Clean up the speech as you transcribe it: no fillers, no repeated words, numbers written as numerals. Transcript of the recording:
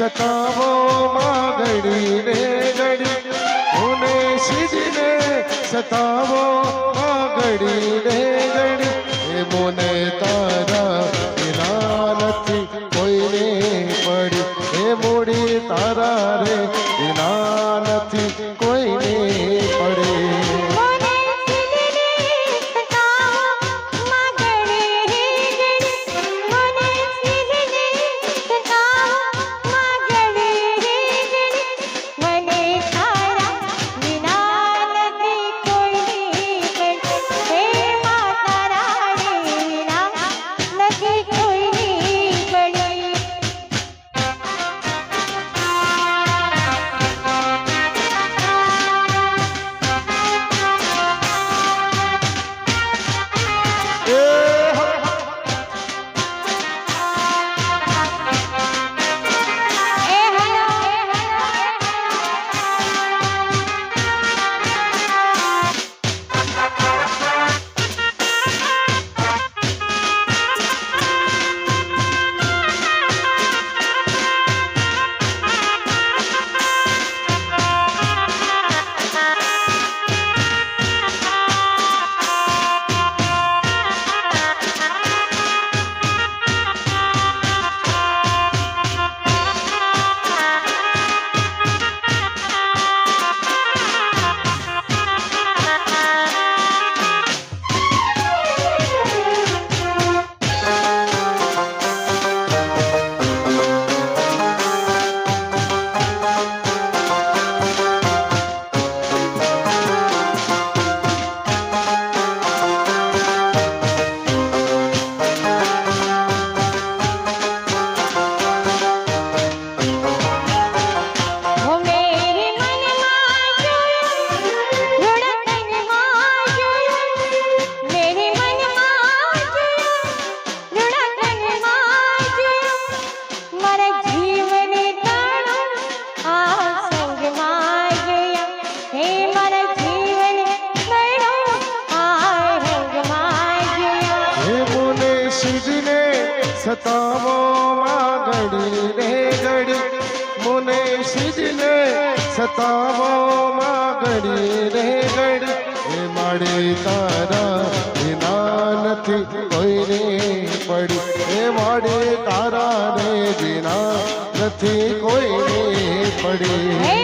સતાવો માં ઘડી રે ઘડી મને સીધને સતાવો માં ઘડી રે ઘડી એ મને તારા વિના નથી કોઈને પડી એ મૂડી તારા રે વિના નથી કોઈને પડી સતાવો માં ઘડી રે ઘડી મને સીધને સતાવો માં ઘડી રે ઘડી એ માડે તારા વિના નથી કોઈને પડી એ માડે તારા રે વિના નથી કોઈને પડી